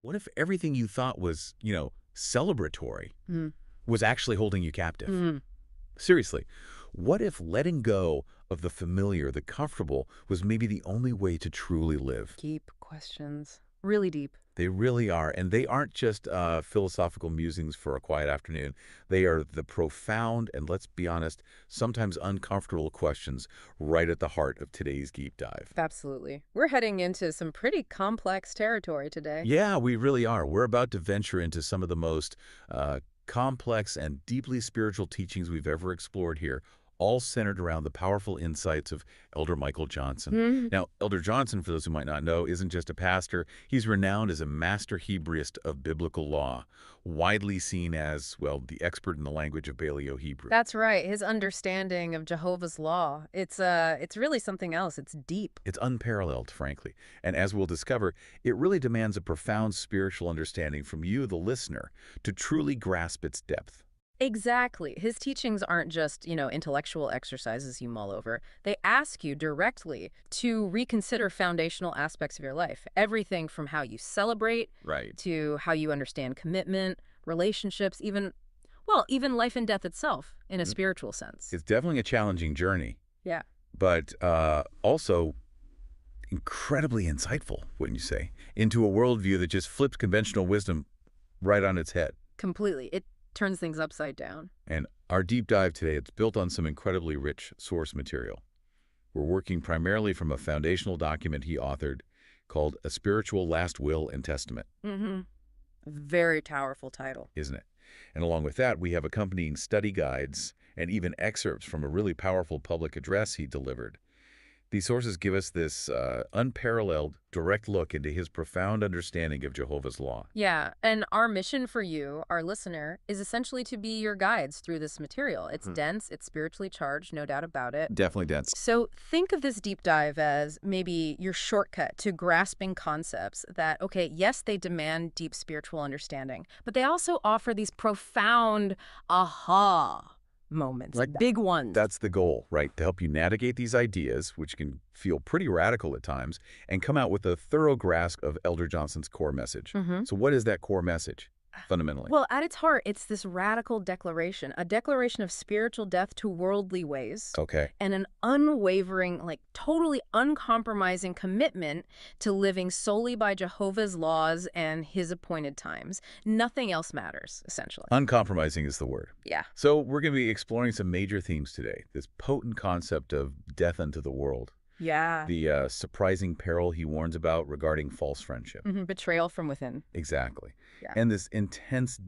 What if everything you thought was, celebratory was actually holding you captive? Mm. Seriously, what if letting go of the familiar, the comfortable, was maybe the only way to truly live? Deep questions. Really deep. They really are, and they aren't just philosophical musings for a quiet afternoon. They are the profound and, let's be honest, sometimes uncomfortable questions right at the heart of today's deep dive. Absolutely. We're heading into some pretty complex territory today. Yeah, we really are. We're about to venture into some of the most complex and deeply spiritual teachings we've ever explored here, all centered around the powerful insights of Elder Michael Johnson. Mhm. Now, Elder Johnson, for those who might not know, isn't just a pastor. He's renowned as a master Hebraist of biblical law, widely seen as, well, the expert in the language of Paleo Hebrew. That's right. His understanding of Jehovah's law. It's really something else. It's deep. It's unparalleled, frankly. And as we'll discover, it really demands a profound spiritual understanding from you, the listener, to truly grasp its depth. Exactly. His teachings aren't just, intellectual exercises you mull over. They ask you directly to reconsider foundational aspects of your life. Everything from how you celebrate Right. to how you understand commitment, relationships, even life and death itself in a spiritual sense. It's definitely a challenging journey, Yeah. but also incredibly insightful, wouldn't you say, into a worldview that just flips conventional wisdom right on its head. Completely. It turns things upside down. And our deep dive today, it's built on some incredibly rich source material. We're working primarily from a foundational document he authored called A Spiritual Last Will and Testament, Mm-hmm. Very powerful title. isn't it? And along with that, we have accompanying study guides and even excerpts from a really powerful public address he delivered. These sources give us this unparalleled, direct look into his profound understanding of Jehovah's law. Yeah, and our mission for you, our listener, is essentially to be your guides through this material. It's dense, it's spiritually charged, no doubt about it. Definitely dense. So think of this deep dive as maybe your shortcut to grasping concepts that, okay, yes, they demand deep spiritual understanding, but they also offer these profound aha moments, Like big ones. That's the goal, right? To help you navigate these ideas, which can feel pretty radical at times, and come out with a thorough grasp of Elder Johnson's core message. Mhm. So what is that core message, fundamentally? Well, at its heart, it's this radical declaration, a declaration of spiritual death to worldly ways. Okay. And an unwavering, totally uncompromising commitment to living solely by Jehovah's laws and his appointed times. Nothing else matters, essentially. Uncompromising is the word. Yeah. So we're going to be exploring some major themes today. This potent concept of death unto the world. Yeah. The surprising peril he warns about regarding false friendship. Betrayal from within. Exactly. Yeah. And this intense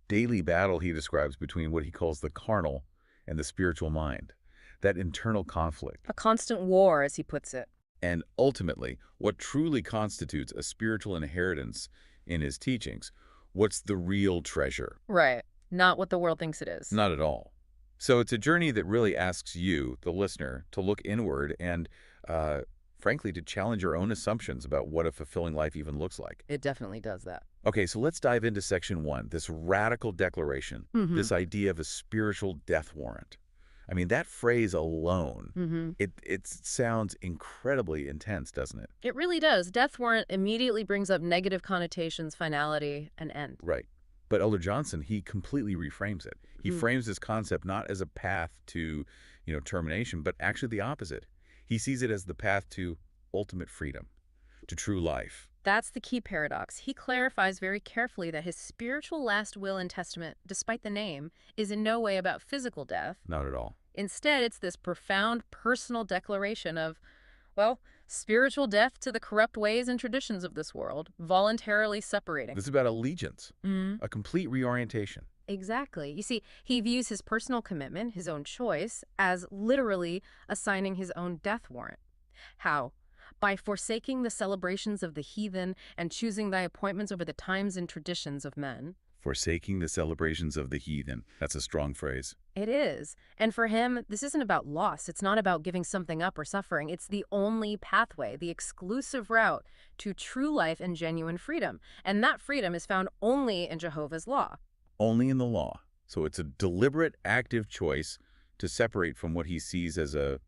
daily battle he describes between what he calls the carnal and the spiritual mind. That internal conflict. A constant war, as he puts it. And ultimately, what truly constitutes a spiritual inheritance in his teachings. What's the real treasure? Right. Not what the world thinks it is. Not at all. So it's a journey that really asks you, the listener, to look inward and, frankly, to challenge your own assumptions about what a fulfilling life even looks like. It definitely does that. Okay, so let's dive into section 1, this radical declaration, this idea of a spiritual death warrant. I mean, that phrase alone, it sounds incredibly intense, doesn't it? It really does. Death warrant immediately brings up negative connotations, finality, and end. Right. But Elder Johnson, he completely reframes it. He frames this concept not as a path to, termination, but actually the opposite. He sees it as the path to ultimate freedom, to true life. That's the key paradox. He clarifies very carefully that his spiritual last will and testament, despite the name, is in no way about physical death. Not at all. Instead, it's this profound personal declaration of, spiritual death to the corrupt ways and traditions of this world, voluntarily separating. This is about allegiance, a complete reorientation. Exactly. You see, he views his personal commitment, his own choice, as literally assigning his own death warrant. How? By forsaking the celebrations of the heathen and choosing thy appointments over the times and traditions of men. Forsaking the celebrations of the heathen. That's a strong phrase. It is. And for him, this isn't about loss. It's not about giving something up or suffering. It's the only pathway, the exclusive route to true life and genuine freedom. And that freedom is found only in Jehovah's law. Only in the law. So it's a deliberate, active choice to separate from what he sees as a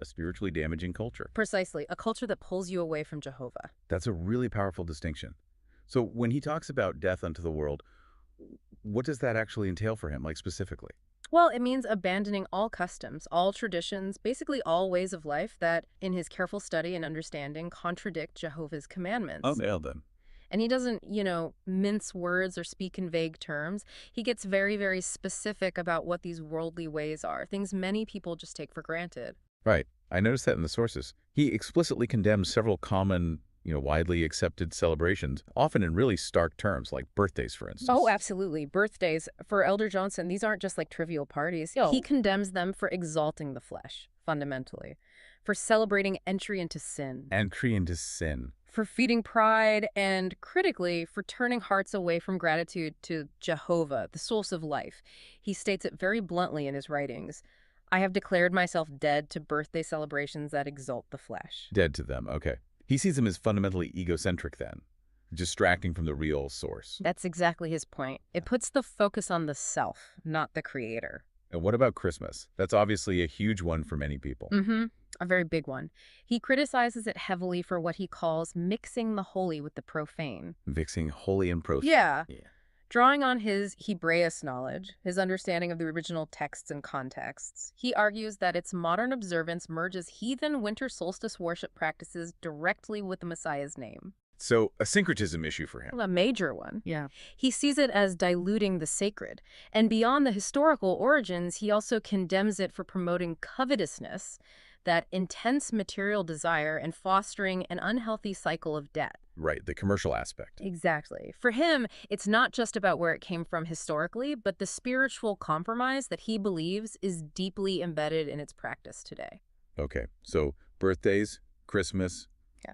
spiritually damaging culture. Precisely. A culture that pulls you away from Jehovah. That's a really powerful distinction. So when he talks about death unto the world, what does that actually entail for him, like specifically? Well, it means abandoning all customs, all traditions, basically all ways of life that, in his careful study and understanding, contradict Jehovah's Oh, commandments. nailed them. And he doesn't, mince words or speak in vague terms. He gets very, very specific about what these worldly ways are, things many people just take for granted. Right. I noticed that in the sources. He explicitly condemns several common, widely accepted celebrations, often in really stark terms, like birthdays, for Oh, instance. absolutely. Birthdays, for Elder Johnson, these aren't just like trivial parties. Yo. He condemns them for exalting the flesh, fundamentally, for celebrating entry into sin, Entry into sin. for feeding pride, and critically, for turning hearts away from gratitude to Jehovah, the source of life. He states it very bluntly in his writings. I have declared myself dead to birthday celebrations that exalt the flesh. Dead to them, okay. He sees them as fundamentally egocentric then, distracting from the real source. That's exactly his point. It puts the focus on the self, not the creator. And what about Christmas? That's obviously a huge one for many people. Mm-hmm. A very big one. He criticizes it heavily for what he calls mixing the holy with the profane. Mixing holy and profane. Yeah. Drawing on his Hebraeus knowledge, his understanding of the original texts and contexts, he argues that its modern observance merges heathen winter solstice worship practices directly with the Messiah's name. So a syncretism issue for him. A major one. Yeah. He sees it as diluting the sacred. And beyond the historical origins, he also condemns it for promoting covetousness, that intense material desire, and fostering an unhealthy cycle of debt. Right, the commercial aspect. Exactly. For him, it's not just about where it came from historically, but the spiritual compromise that he believes is deeply embedded in its practice today. Okay, so birthdays, Christmas. Yeah.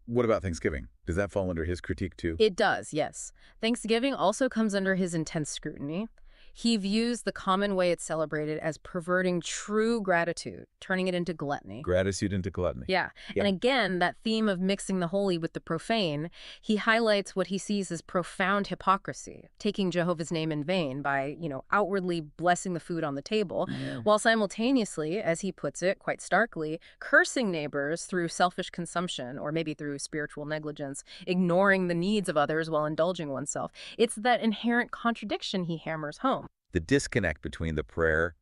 What about Thanksgiving? Does that fall under his critique too? It does, yes. Thanksgiving also comes under his intense scrutiny. He views the common way it's celebrated as perverting true gratitude, turning it into gluttony. Gratitude into gluttony. Yeah. Yeah. And again, that theme of mixing the holy with the profane, he highlights what he sees as profound hypocrisy, taking Jehovah's name in vain by, outwardly blessing the food on the table, while simultaneously, as he puts it quite starkly, cursing neighbors through selfish consumption or maybe through spiritual negligence, ignoring the needs of others while indulging oneself. It's that inherent contradiction he hammers home. The disconnect between the prayer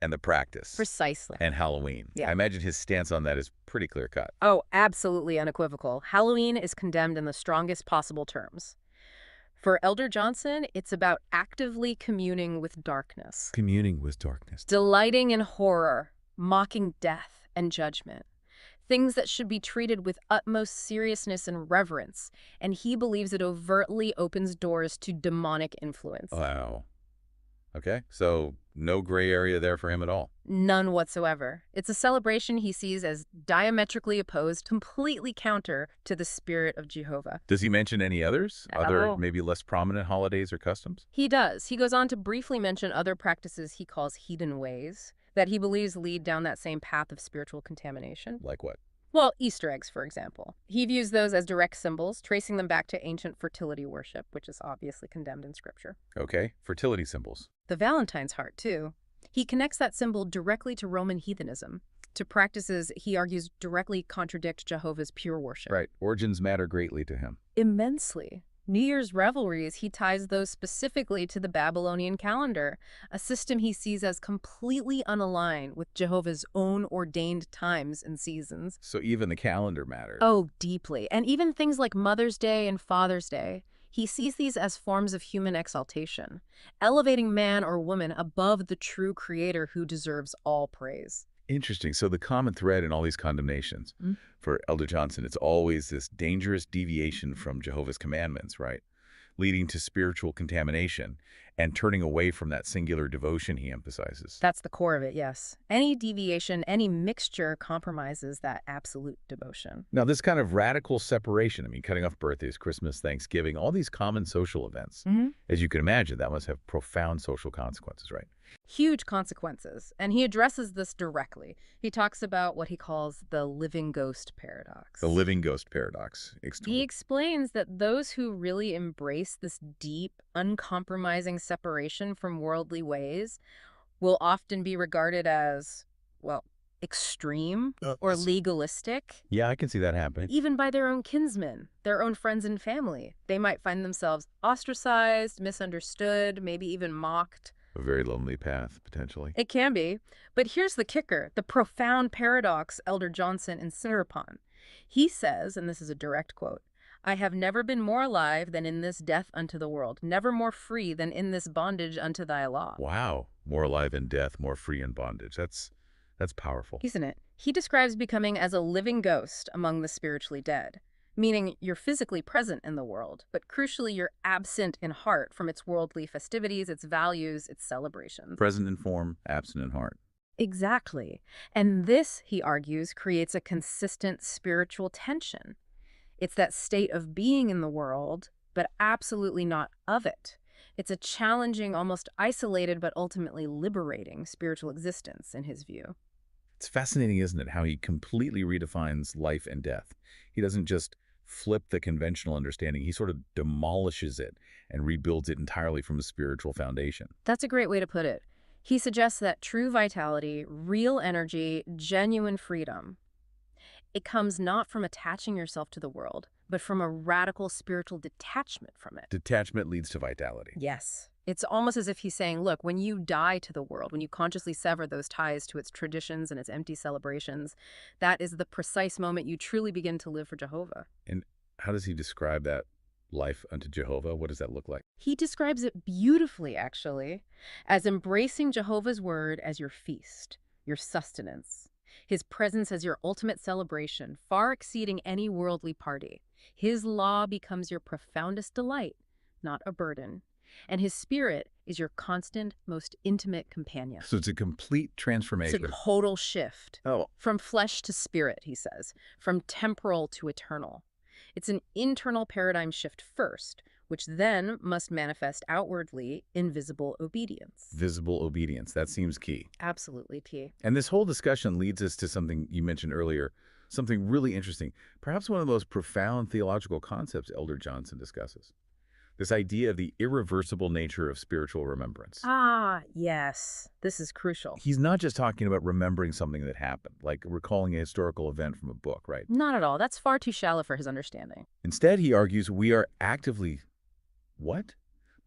and the practice. Precisely. And Halloween. Yeah. I imagine his stance on that is pretty clear-cut. Oh, absolutely unequivocal. Halloween is condemned in the strongest possible terms. For Elder Johnson, it's about actively communing with darkness, Communing with darkness. delighting in horror, mocking death and judgment, things that should be treated with utmost seriousness and reverence, and he believes it overtly opens doors to demonic influence. Wow. Okay, so no gray area there for him at all. None whatsoever. It's a celebration he sees as diametrically opposed, completely counter to the spirit of Jehovah. Does he mention any others? No. Other, maybe less prominent holidays or customs? He does. He goes on to briefly mention other practices he calls heathen ways that he believes lead down that same path of spiritual contamination. Like what? Well, Easter eggs, for example. He views those as direct symbols, tracing them back to ancient fertility worship, which is obviously condemned in Scripture. Okay, fertility symbols. The Valentine's heart, too. He connects that symbol directly to Roman heathenism, to practices he argues directly contradict Jehovah's pure worship. Right, origins matter greatly to him. Immensely. New Year's revelries, he ties those specifically to the Babylonian calendar, a system he sees as completely unaligned with Jehovah's own ordained times and seasons. So even the calendar matters. Oh, deeply. And even things like Mother's Day and Father's Day. He sees these as forms of human exaltation, elevating man or woman above the true creator who deserves all praise. Interesting. So the common thread in all these condemnations for Elder Johnson, it's always this dangerous deviation from Jehovah's commandments, right? Leading to spiritual contamination and turning away from that singular devotion he emphasizes. That's the core of it, yes. Any deviation, any mixture compromises that absolute devotion. Now, this kind of radical separation, I mean, cutting off birthdays, Christmas, Thanksgiving, all these common social events, as you can imagine, that must have profound social consequences, right? Huge consequences, and he addresses this directly. He talks about what he calls the living ghost paradox. The living ghost paradox. He explains that those who really embrace this deep, uncompromising separation from worldly ways will often be regarded as, well, extreme Uh, or s- legalistic, Yeah, I can see that happening. even by their own kinsmen, their own friends and family. They might find themselves ostracized, misunderstood, maybe even mocked. A very lonely path, potentially. It can be. But here's the kicker, the profound paradox Elder Johnson insists upon. He says, and this is a direct quote, "I have never been more alive than in this death unto the world, never more free than in this bondage unto thy law." Wow. More alive in death, more free in bondage. That's powerful. Isn't it? He describes becoming as a living ghost among the spiritually dead, meaning you're physically present in the world, but crucially you're absent in heart from its worldly festivities, its values, its celebrations. Present in form, absent in heart. Exactly. And this, he argues, creates a consistent spiritual tension. It's that state of being in the world, but absolutely not of it. It's a challenging, almost isolated, but ultimately liberating spiritual existence, in his view. It's fascinating, isn't it, how he completely redefines life and death. He doesn't just flip the conventional understanding, he sort of demolishes it and rebuilds it entirely from a spiritual foundation. That's a great way to put it. He suggests that true vitality, real energy, genuine freedom, it comes not from attaching yourself to the world, but from a radical spiritual detachment from it. Detachment leads to vitality. Yes. It's almost as if he's saying, look, when you die to the world, when you consciously sever those ties to its traditions and its empty celebrations, that is the precise moment you truly begin to live for Jehovah. And how does he describe that life unto Jehovah? What does that look like? He describes it beautifully, actually, as embracing Jehovah's word as your feast, your sustenance, his presence as your ultimate celebration, far exceeding any worldly party. His law becomes your profoundest delight, not a burden. And his spirit is your constant, most intimate companion. So it's a complete It's a transformation. total shift. Oh, From flesh to spirit, he says, from temporal to eternal. It's an internal paradigm shift first, which then must manifest outwardly in visible obedience. visible obedience. That seems key. Absolutely key. And this whole discussion leads us to something you mentioned earlier, something really interesting, perhaps one of the most profound theological concepts Elder Johnson discusses. This idea of the irreversible nature of spiritual remembrance. Ah, yes. This is crucial. He's not just talking about remembering something that happened, like recalling a historical event from a book, right? Not at all. That's far too shallow for his understanding. Instead, he argues we are actively, what?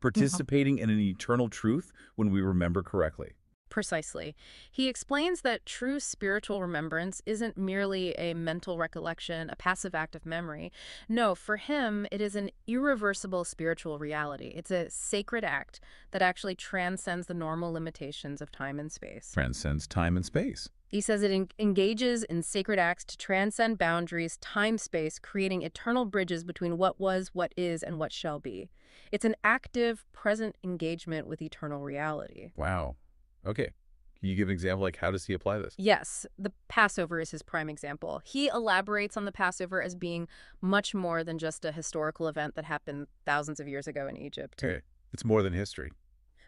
Participating in an eternal truth when we remember correctly. Precisely. He explains that true spiritual remembrance isn't merely a mental recollection, a passive act of memory. No, for him, it is an irreversible spiritual reality. It's a sacred act that actually transcends the normal limitations of time and space. Transcends time and space. He says it engages in sacred acts to transcend boundaries, time, space, creating eternal bridges between what was, what is, and what shall be. It's an active, present engagement with eternal reality. Wow. Okay. Can you give an example? Like, how does he apply this? Yes, the Passover is his prime example. He elaborates on the Passover as being much more than just a historical event that happened thousands of years ago in Egypt. Okay. It's more than history.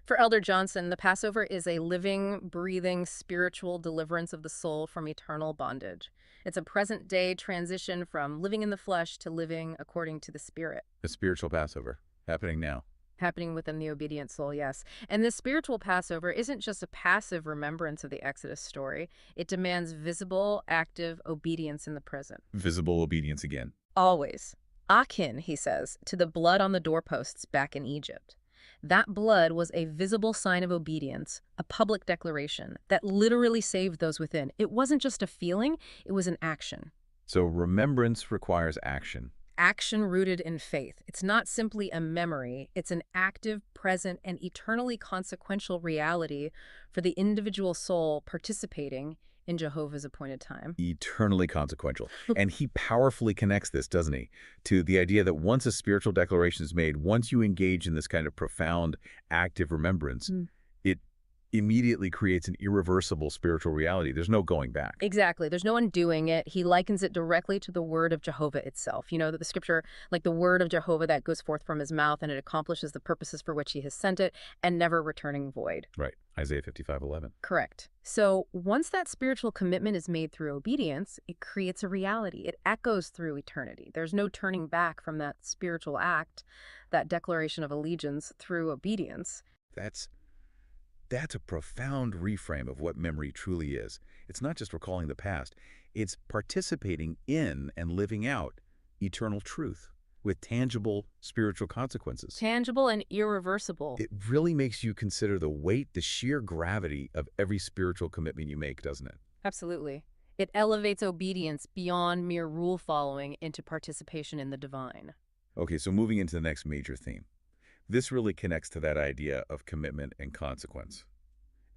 For Elder Johnson, the Passover is a living, breathing, spiritual deliverance of the soul from eternal bondage. It's a present-day transition from living in the flesh to living according to the Spirit. A spiritual Passover happening now. Happening within the obedient soul, yes. And this spiritual Passover isn't just a passive remembrance of the Exodus story. It demands visible, active obedience in the present. Visible obedience again. Always. Akin, he says, to the blood on the doorposts back in Egypt. That blood was a visible sign of obedience, a public declaration that literally saved those within. It wasn't just a feeling, it was an action. So remembrance requires action. Action rooted in faith. It's not simply a memory. It's an active, present, and eternally consequential reality for the individual soul participating in Jehovah's appointed time. Eternally consequential. And he powerfully connects this, doesn't he, to the idea that once a spiritual declaration is made, once you engage in this kind of profound, active remembrance, it immediately creates an irreversible spiritual reality. There's no going back. Exactly. There's no undoing it. He likens it directly to the word of Jehovah itself. You know, that the scripture, like the word of Jehovah that goes forth from his mouth, and it accomplishes the purposes for which he has sent it, and never returning void. Right. Isaiah 55:11. Correct. So once that spiritual commitment is made through obedience, it creates a reality. It echoes through eternity. There's no turning back from that spiritual act, that declaration of allegiance through obedience. That's a profound reframe of what memory truly is. It's not just recalling the past. It's participating in and living out eternal truth with tangible spiritual consequences. Tangible and irreversible. It really makes you consider the weight, the sheer gravity of every spiritual commitment you make, doesn't it? Absolutely. It elevates obedience beyond mere rule following into participation in the divine. Okay, so moving into the next major theme. This really connects to that idea of commitment and consequence.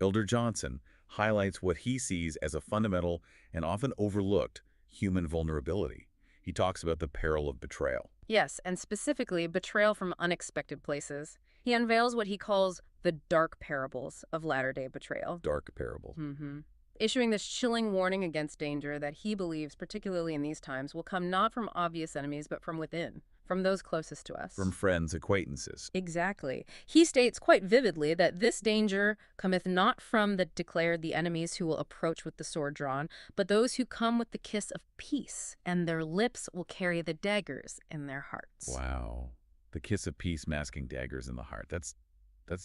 Elder Johnson highlights what he sees as a fundamental and often overlooked human vulnerability. He talks about the peril of betrayal. Yes, and specifically betrayal from unexpected places. He unveils what he calls the dark parables of latter-day betrayal. Dark parable. Issuing this chilling warning against danger that he believes, particularly in these times, will come not from obvious enemies, but from within, from those closest to us. From friends, acquaintances. Exactly. He states quite vividly that this danger cometh not from the declared the enemies who will approach with the sword drawn, but those who come with the kiss of peace, and their lips will carry the daggers in their hearts. Wow. The kiss of peace masking daggers in the heart. That's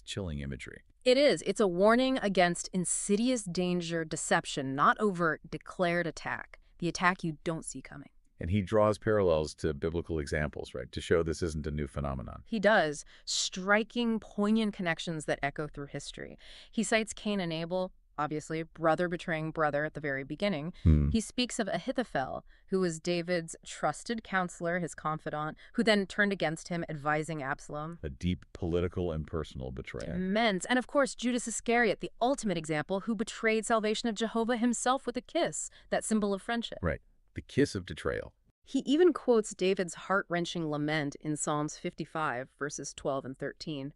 chilling imagery. It is. It's a warning against insidious danger, deception, not overt, declared attack. The attack you don't see coming. And he draws parallels to biblical examples, right, to show this isn't a new phenomenon. He does, striking, poignant connections that echo through history. He cites Cain and Abel, obviously, brother betraying brother at the very beginning. He speaks of Ahithophel, who was David's trusted counselor, his confidant, who then turned against him, advising Absalom. A deep political and personal betrayal. Immense. And of course, Judas Iscariot, the ultimate example, who betrayed salvation of Jehovah himself with a kiss, that symbol of friendship. Right. The kiss of betrayal. He even quotes David's heart-wrenching lament in Psalms 55, verses 12 and 13.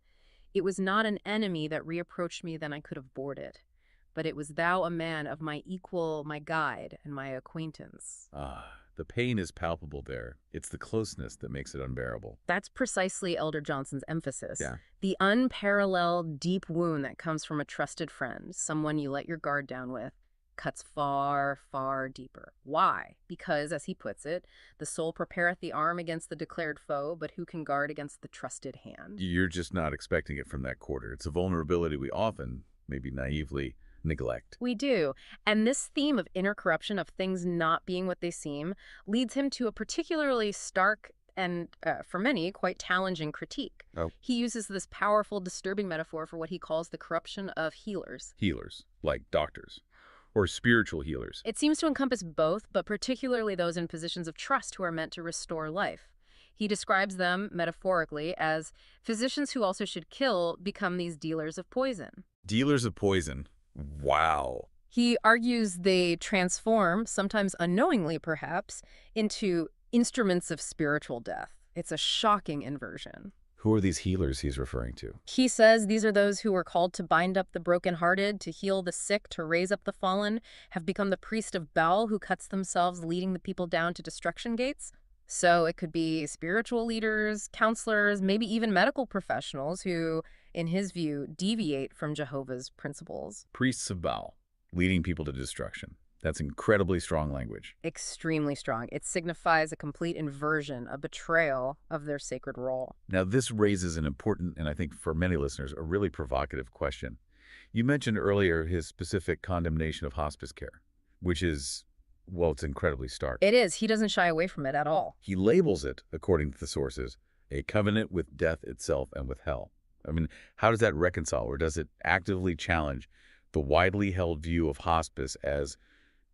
It was not an enemy that reapproached me, then I could have borne it. But it was thou a man of my equal, my guide, and my acquaintance. The pain is palpable there. It's the closeness that makes it unbearable. That's precisely Elder Johnson's emphasis. Yeah. The unparalleled, deep wound that comes from a trusted friend, someone you let your guard down with, cuts far, far deeper. Why? Because, as he puts it, the soul prepareth the arm against the declared foe, but who can guard against the trusted hand? You're just not expecting it from that quarter. It's a vulnerability we often, maybe naively, neglect. We do. And this theme of inner corruption, of things not being what they seem, leads him to a particularly stark and, for many, quite challenging critique. He uses this powerful, disturbing metaphor for what he calls the corruption of healers. Healers, like doctors, or spiritual healers. It seems to encompass both, but particularly those in positions of trust who are meant to restore life. He describes them, metaphorically, as physicians who also should kill become these dealers of poison. Dealers of poison. Wow. He argues they transform, sometimes unknowingly perhaps, into instruments of spiritual death. It's a shocking inversion. Who are these healers he's referring to? He says these are those who were called to bind up the brokenhearted, to heal the sick, to raise up the fallen, have become the priest of Baal who cuts themselves, leading the people down to destruction gates. So it could be spiritual leaders, counselors, maybe even medical professionals who, in his view, deviate from Jehovah's principles. Priests of Baal, leading people to destruction. That's incredibly strong language. Extremely strong. It signifies a complete inversion, a betrayal of their sacred role. Now, this raises an important, and I think for many listeners, a really provocative question. You mentioned earlier his specific condemnation of hospice care, which is, well, it's incredibly stark. It is. He doesn't shy away from it at all. He labels it, according to the sources, a covenant with death itself and with hell. I mean, how does that reconcile, or does it actively challenge the widely held view of hospice as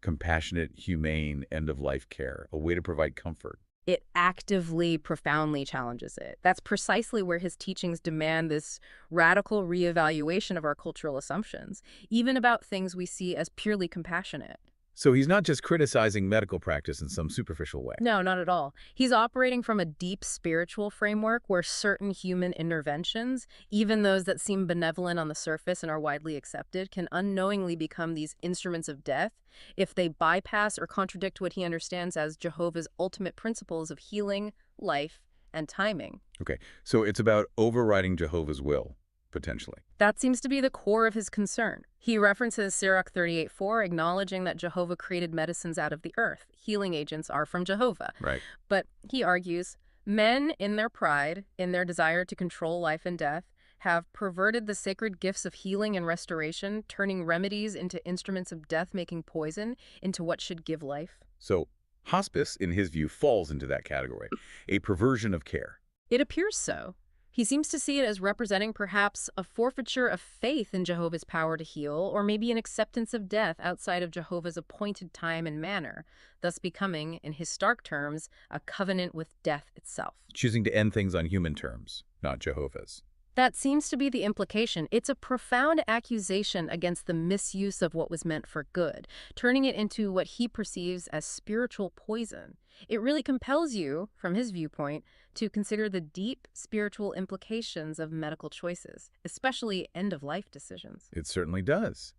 compassionate, humane, end-of-life care, a way to provide comfort? It actively, profoundly challenges it. That's precisely where his teachings demand this radical reevaluation of our cultural assumptions, even about things we see as purely compassionate. So he's not just criticizing medical practice in some superficial way. No, not at all. He's operating from a deep spiritual framework where certain human interventions, even those that seem benevolent on the surface and are widely accepted, can unknowingly become these instruments of death if they bypass or contradict what he understands as Jehovah's ultimate principles of healing, life, and timing. Okay, so it's about overriding Jehovah's will, potentially. That seems to be the core of his concern. He references Sirach 38:4, acknowledging that Jehovah created medicines out of the earth. Healing agents are from Jehovah. Right. But he argues, men, in their pride, in their desire to control life and death, have perverted the sacred gifts of healing and restoration, turning remedies into instruments of death, making poison into what should give life. So hospice, in his view, falls into that category, a perversion of care. It appears so. He seems to see it as representing perhaps a forfeiture of faith in Jehovah's power to heal, or maybe an acceptance of death outside of Jehovah's appointed time and manner, thus becoming, in his stark terms, a covenant with death itself. Choosing to end things on human terms, not Jehovah's. That seems to be the implication. It's a profound accusation against the misuse of what was meant for good, turning it into what he perceives as spiritual poison. It really compels you, from his viewpoint, to consider the deep spiritual implications of medical choices, especially end-of-life decisions. It certainly does.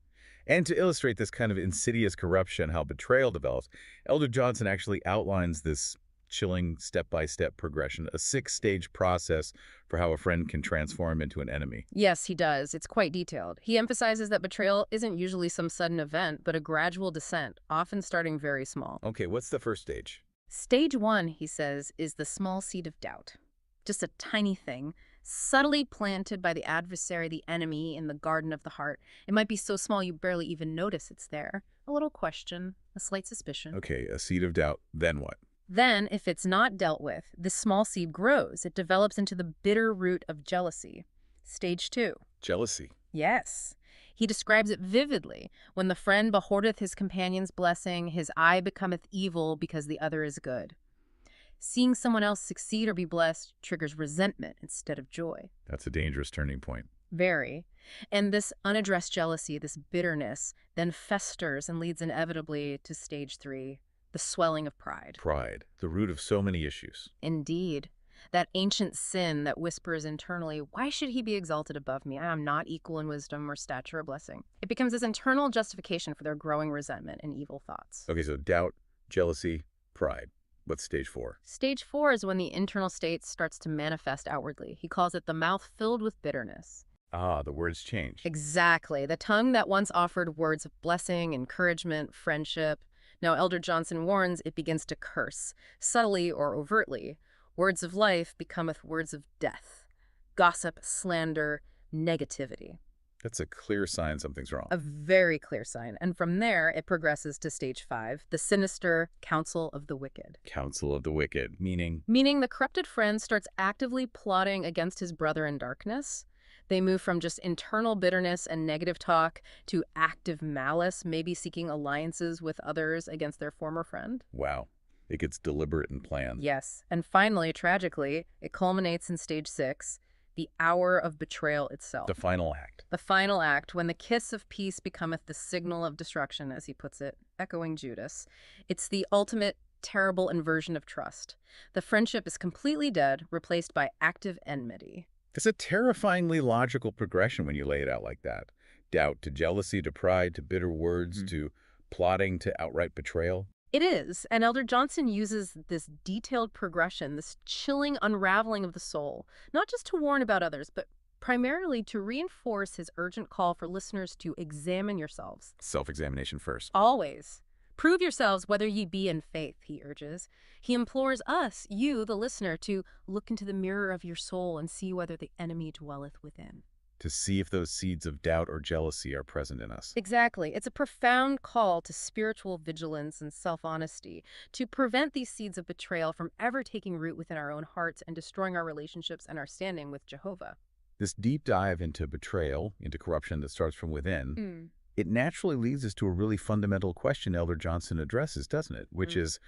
And to illustrate this kind of insidious corruption, how betrayal develops, Elder Johnson actually outlines this chilling step-by-step progression, a 6-stage process for how a friend can transform into an enemy. Yes, he does. It's quite detailed. He emphasizes that betrayal isn't usually some sudden event, but a gradual descent, often starting very small. Okay, what's the first stage? Stage 1, he says, is the small seed of doubt. Just a tiny thing, subtly planted by the adversary, the enemy, in the garden of the heart. It might be so small you barely even notice it's there. A little question, a slight suspicion. Okay, a seed of doubt. Then what? Then, if it's not dealt with, this small seed grows. It develops into the bitter root of jealousy. Stage 2. Jealousy. Yes. He describes it vividly. When the friend behoardeth his companion's blessing, his eye becometh evil because the other is good. Seeing someone else succeed or be blessed triggers resentment instead of joy. That's a dangerous turning point. Very. And this unaddressed jealousy, this bitterness, then festers and leads inevitably to stage 3, the swelling of pride. Pride, the root of so many issues. Indeed. That ancient sin that whispers internally, why should he be exalted above me? I am not equal in wisdom or stature or blessing. It becomes this internal justification for their growing resentment and evil thoughts. Okay, so doubt, jealousy, pride. What's stage 4? Stage 4 is when the internal state starts to manifest outwardly. He calls it the mouth filled with bitterness. Ah, the words change. Exactly. The tongue that once offered words of blessing, encouragement, friendship. Now, Elder Johnson warns it begins to curse, subtly or overtly. Words of life becometh words of death. Gossip, slander, negativity. That's a clear sign something's wrong. A very clear sign. And from there, it progresses to stage 5, the sinister counsel of the wicked. Counsel of the wicked, meaning? Meaning the corrupted friend starts actively plotting against his brother in darkness. They move from just internal bitterness and negative talk to active malice, maybe seeking alliances with others against their former friend. Wow. It gets deliberate and planned. Yes. And finally, tragically, it culminates in stage 6, the hour of betrayal itself. The final act. The final act, when the kiss of peace becometh the signal of destruction, as he puts it, echoing Judas. It's the ultimate terrible inversion of trust. The friendship is completely dead, replaced by active enmity. It's a terrifyingly logical progression when you lay it out like that. Doubt to jealousy to pride to bitter words to plotting to outright betrayal. It is, and Elder Johnson uses this detailed progression, this chilling unraveling of the soul, not just to warn about others, but primarily to reinforce his urgent call for listeners to examine yourselves. Self-examination first. Always. Prove yourselves whether ye be in faith, he urges. He implores us, you, the listener, to look into the mirror of your soul and see whether the enemy dwelleth within. To see if those seeds of doubt or jealousy are present in us. Exactly. It's a profound call to spiritual vigilance and self-honesty to prevent these seeds of betrayal from ever taking root within our own hearts and destroying our relationships and our standing with Jehovah. This deep dive into betrayal, into corruption that starts from within, it naturally leads us to a really fundamental question Elder Johnson addresses, doesn't it? Which is,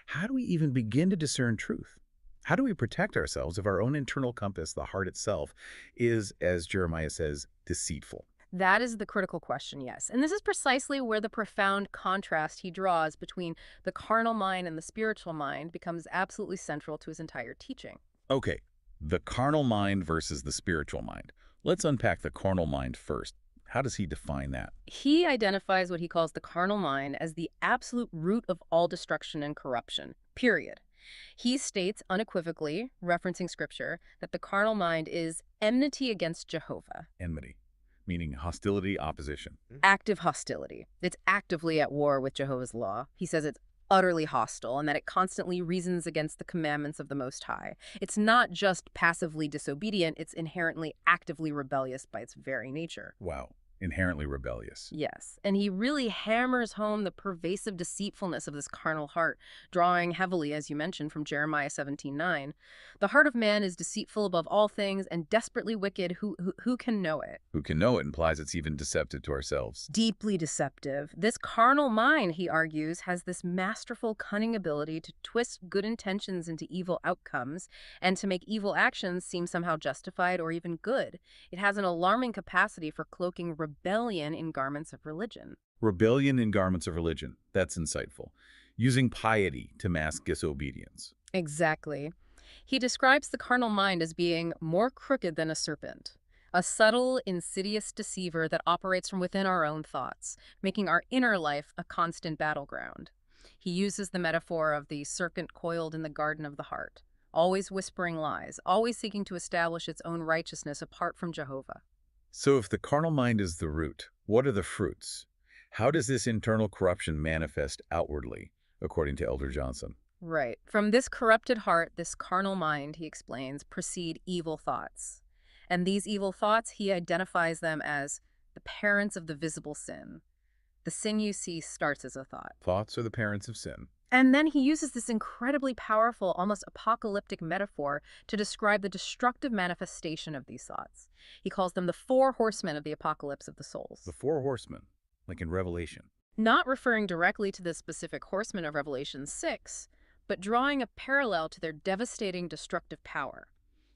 how do we even begin to discern truth? How do we protect ourselves if our own internal compass, the heart itself, is, as Jeremiah says, deceitful? That is the critical question, yes. And this is precisely where the profound contrast he draws between the carnal mind and the spiritual mind becomes absolutely central to his entire teaching. Okay, the carnal mind versus the spiritual mind. Let's unpack the carnal mind first. How does he define that? He identifies what he calls the carnal mind as the absolute root of all destruction and corruption, period. He states unequivocally, referencing scripture, that the carnal mind is enmity against Jehovah. Enmity, meaning hostility, opposition. Active hostility. It's actively at war with Jehovah's law. He says it's utterly hostile and that it constantly reasons against the commandments of the Most High. It's not just passively disobedient, it's inherently actively rebellious by its very nature. Wow. Inherently rebellious. Yes, and he really hammers home the pervasive deceitfulness of this carnal heart, drawing heavily, as you mentioned, from Jeremiah 17:9. The heart of man is deceitful above all things and desperately wicked. Who can know it? Who can know it implies it's even deceptive to ourselves. Deeply deceptive. This carnal mind, he argues, has this masterful, cunning ability to twist good intentions into evil outcomes and to make evil actions seem somehow justified or even good. It has an alarming capacity for cloaking rebellion in garments of religion. Rebellion in garments of religion. That's insightful. Using piety to mask disobedience. Exactly. He describes the carnal mind as being more crooked than a serpent, a subtle, insidious deceiver that operates from within our own thoughts, making our inner life a constant battleground. He uses the metaphor of the serpent coiled in the garden of the heart, always whispering lies, always seeking to establish its own righteousness apart from Jehovah. So if the carnal mind is the root, what are the fruits? How does this internal corruption manifest outwardly, according to Elder Johnson? Right. From this corrupted heart, this carnal mind, he explains, proceed evil thoughts. And these evil thoughts, he identifies them as the parents of the visible sin. The sin you see starts as a thought. Thoughts are the parents of sin. And then he uses this incredibly powerful, almost apocalyptic metaphor to describe the destructive manifestation of these thoughts. He calls them the four horsemen of the apocalypse of the souls. The four horsemen, like in Revelation. Not referring directly to the specific horsemen of Revelation 6, but drawing a parallel to their devastating destructive power.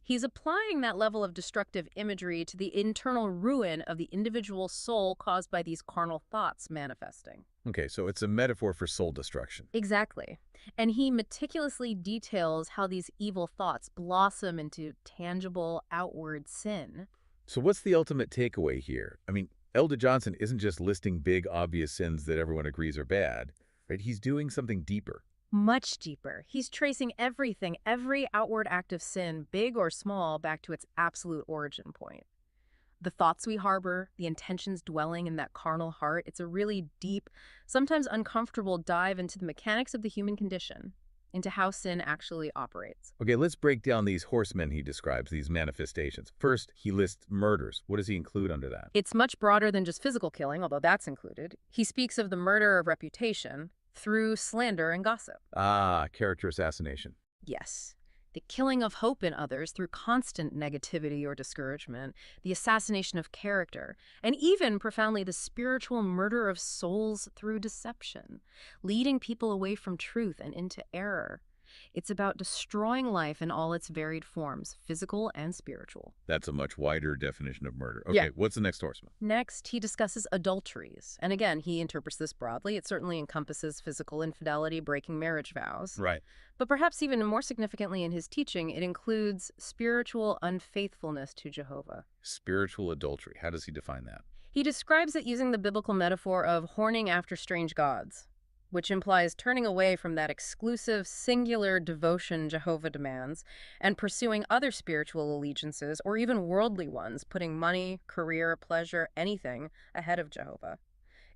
He's applying that level of destructive imagery to the internal ruin of the individual soul caused by these carnal thoughts manifesting. Okay, so it's a metaphor for soul destruction. Exactly. And he meticulously details how these evil thoughts blossom into tangible, outward sin. So what's the ultimate takeaway here? I mean, Elder Johnson isn't just listing big, obvious sins that everyone agrees are bad, right? He's doing something deeper. Much deeper. He's tracing everything, every outward act of sin, big or small, back to its absolute origin point. The thoughts we harbor, the intentions dwelling in that carnal heart, it's a really deep, sometimes uncomfortable dive into the mechanics of the human condition, into how sin actually operates. Okay, let's break down these horsemen he describes, these manifestations. First, he lists murders. What does he include under that? It's much broader than just physical killing, although that's included. He speaks of the murder of reputation through slander and gossip. Ah, character assassination. Yes. The killing of hope in others through constant negativity or discouragement, the assassination of character, and even, profoundly, the spiritual murder of souls through deception, leading people away from truth and into error. It's about destroying life in all its varied forms, physical and spiritual. That's a much wider definition of murder. Okay, Yeah. what's the next horseman? Next, he discusses adulteries. And again, he interprets this broadly. It certainly encompasses physical infidelity, breaking marriage vows. Right. But perhaps even more significantly in his teaching, it includes spiritual unfaithfulness to Jehovah. Spiritual adultery. How does he define that? He describes it using the biblical metaphor of horning after strange gods, which implies turning away from that exclusive, singular devotion Jehovah demands and pursuing other spiritual allegiances or even worldly ones, putting money, career, pleasure, anything ahead of Jehovah.